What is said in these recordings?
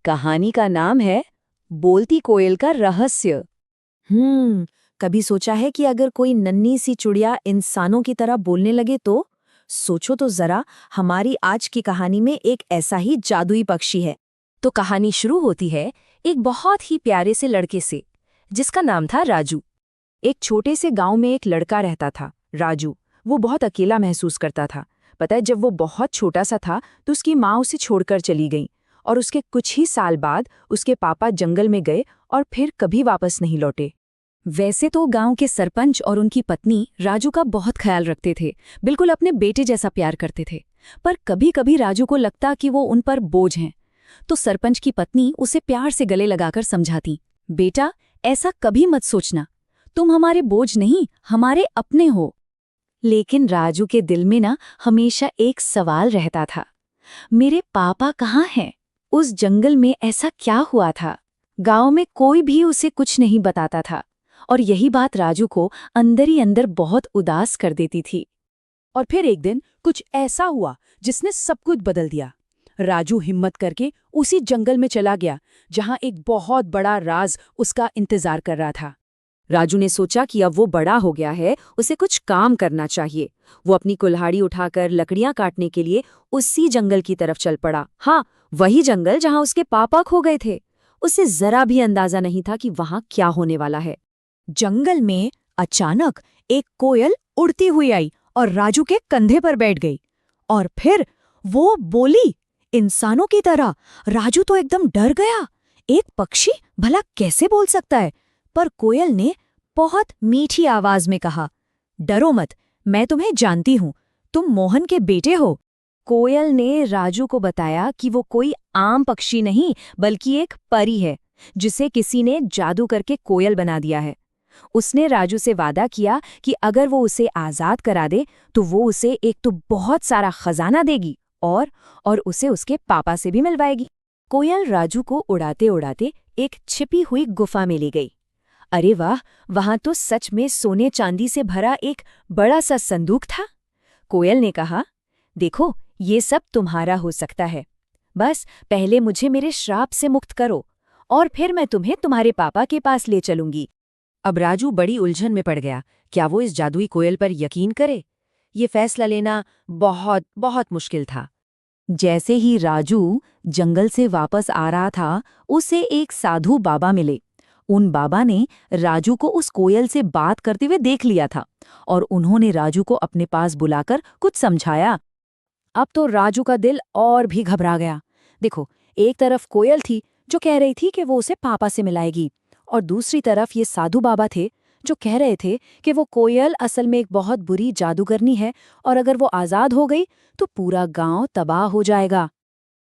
कहानी का नाम है बोलती कोयल का रहस्य। कभी सोचा है कि अगर कोई नन्ही सी चिड़िया इंसानों की तरह बोलने लगे तो? सोचो तो जरा, हमारी आज की कहानी में एक ऐसा ही जादुई पक्षी है। तो कहानी शुरू होती है एक बहुत ही प्यारे से लड़के से, जिसका नाम था राजू। एक छोटे से गांव में एक लड़का रहता था, राजू। वो बहुत अकेला महसूस करता था। पता है, जब वो बहुत छोटा सा था तो उसकी माँ उसे छोड़कर चली गई और उसके कुछ ही साल बाद उसके पापा जंगल में गए और फिर कभी वापस नहीं लौटे। वैसे तो गांव के सरपंच और उनकी पत्नी राजू का बहुत ख्याल रखते थे, बिल्कुल अपने बेटे जैसा प्यार करते थे। पर कभी कभी राजू को लगता कि वो उन पर बोझ हैं। तो सरपंच की पत्नी उसे प्यार से गले लगाकर समझाती, बेटा ऐसा कभी मत सोचना, तुम हमारे बोझ नहीं, हमारे अपने हो। लेकिन राजू के दिल में ना हमेशा एक सवाल रहता था, मेरे पापा कहाँ हैं? उस जंगल में ऐसा क्या हुआ था? गांव में कोई भी उसे कुछ नहीं बताता था और यही बात राजू को अंदर ही अंदर बहुत उदास कर देती थी। और फिर एक दिन कुछ ऐसा हुआ जिसने सब कुछ बदल दिया। राजू हिम्मत करके उसी जंगल में चला गया जहां एक बहुत बड़ा राज उसका इंतजार कर रहा था। राजू ने सोचा कि अब वो बड़ा हो गया है, उसे कुछ काम करना चाहिए। वो अपनी कुल्हाड़ी उठाकर लकड़ियां काटने के लिए उसी जंगल की तरफ चल पड़ा। हाँ, वही जंगल जहां उसके पापा खो गए थे। उसे जरा भी अंदाजा नहीं था कि वहां क्या होने वाला है। जंगल में अचानक एक कोयल उड़ती हुई आई और राजू के कंधे पर बैठ गई। और फिर वो बोली इंसानों की तरह। राजू तो एकदम डर गया। एक पक्षी भला कैसे बोल सकता है? पर कोयल ने बहुत मीठी आवाज में कहा, डरो मत, मैं तुम्हें जानती हूं, तुम मोहन के बेटे हो। कोयल ने राजू को बताया कि वो कोई आम पक्षी नहीं बल्कि एक परी है, जिसे किसी ने जादू करके कोयल बना दिया है। उसने राजू से वादा किया कि अगर वो उसे आजाद करा दे तो वो उसे एक तो बहुत सारा खजाना देगी और उसे उसके पापा से भी मिलवाएगी। कोयल राजू को उड़ाते उड़ाते एक छिपी हुई गुफा में ले गई। अरे वाह, वहां तो सच में सोने चांदी से भरा एक बड़ा सा संदूक था। कोयल ने कहा, देखो ये सब तुम्हारा हो सकता है, बस पहले मुझे मेरे श्राप से मुक्त करो और फिर मैं तुम्हें तुम्हारे पापा के पास ले चलूंगी। अब राजू बड़ी उलझन में पड़ गया। क्या वो इस जादुई कोयल पर यकीन करे? ये फैसला लेना बहुत बहुत मुश्किल था। जैसे ही राजू जंगल से वापस आ रहा था, उसे एक साधु बाबा मिले। उन बाबा ने राजू को उस कोयल से बात करते हुए देख लिया था और उन्होंने राजू को अपने पास बुलाकर कुछ समझाया। अब तो राजू का दिल और भी घबरा गया। देखो, एक तरफ कोयल थी जो कह रही थी कि वो उसे पापा से मिलाएगी, और दूसरी तरफ ये साधु बाबा थे जो कह रहे थे कि वो कोयल असल में एक बहुत बुरी जादूगरनी है और अगर वो आजाद हो गई तो पूरा गांव तबाह हो जाएगा।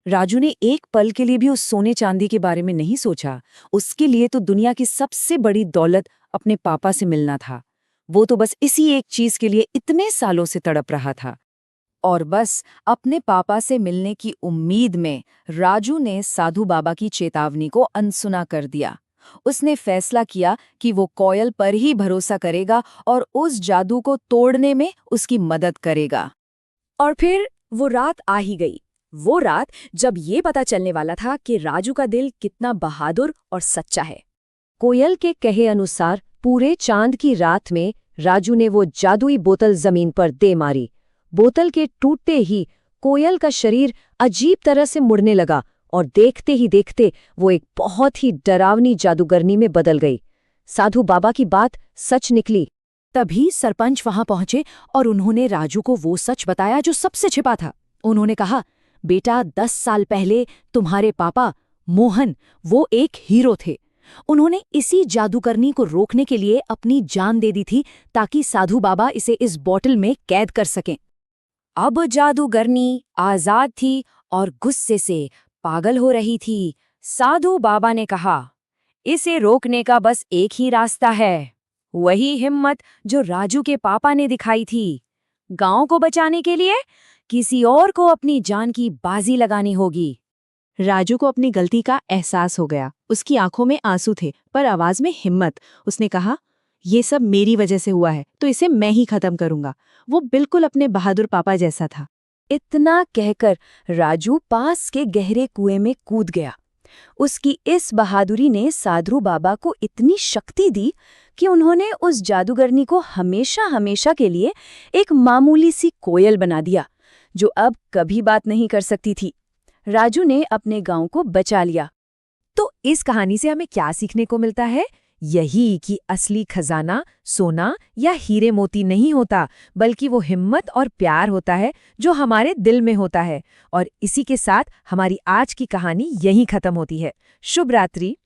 राजू ने एक पल के लिए भी उस सोने चांदी के बारे में नहीं सोचा। उसके लिए तो दुनिया की सबसे बड़ी दौलत अपने पापा से मिलना था। वो तो बस इसी एक चीज के लिए इतने सालों से तड़प रहा था। और बस अपने पापा से मिलने की उम्मीद में राजू ने साधु बाबा की चेतावनी को अनसुना कर दिया। उसने फैसला किया कि वो कोयल पर ही भरोसा करेगा और उस जादू को तोड़ने में उसकी मदद करेगा। और फिर वो रात आ ही गई। वो रात जब ये पता चलने वाला था कि राजू का दिल कितना बहादुर और सच्चा है। कोयल के कहे अनुसार पूरे चांद की रात में राजू ने वो जादुई बोतल जमीन पर दे मारी। बोतल के टूटते ही कोयल का शरीर अजीब तरह से मुड़ने लगा और देखते ही देखते वो एक बहुत ही डरावनी जादूगरनी में बदल गई। साधु बाबा की बात सच निकली। तभी सरपंच वहां पहुंचे और उन्होंने राजू को वो सच बताया जो सबसे छिपा था। उन्होंने कहा, बेटा 10 साल पहले तुम्हारे पापा मोहन वो एक हीरो थे। उन्होंने इसी जादूगरनी को रोकने के लिए अपनी जान दे दी थी ताकि साधु बाबा इसे इस बोतल में कैद कर सकें। अब जादूगरनी आजाद थी और गुस्से से पागल हो रही थी। साधु बाबा ने कहा, इसे रोकने का बस एक ही रास्ता है, वही हिम्मत जो राजू के पापा ने दिखाई थी। गांव को बचाने के लिए किसी और को अपनी जान की बाजी लगानी होगी। राजू को अपनी गलती का एहसास हो गया। उसकी आंखों में आंसू थे पर आवाज में हिम्मत। उसने कहा, ये सब मेरी वजह से हुआ है तो इसे मैं ही खत्म करूंगा। वो बिल्कुल अपने बहादुर पापा जैसा था। इतना कहकर राजू पास के गहरे कुएं में कूद गया। उसकी इस बहादुरी ने साधु बाबा को इतनी शक्ति दी कि उन्होंने उस जादूगरनी को हमेशा हमेशा के लिए एक मामूली सी कोयल बना दिया, जो अब कभी बात नहीं कर सकती थी। राजू ने अपने गांव को बचा लिया। तो इस कहानी से हमें क्या सीखने को मिलता है? यही कि असली खजाना सोना या हीरे मोती नहीं होता, बल्कि वो हिम्मत और प्यार होता है जो हमारे दिल में होता है। और इसी के साथ हमारी आज की कहानी यहीं खत्म होती है। शुभ रात्रि।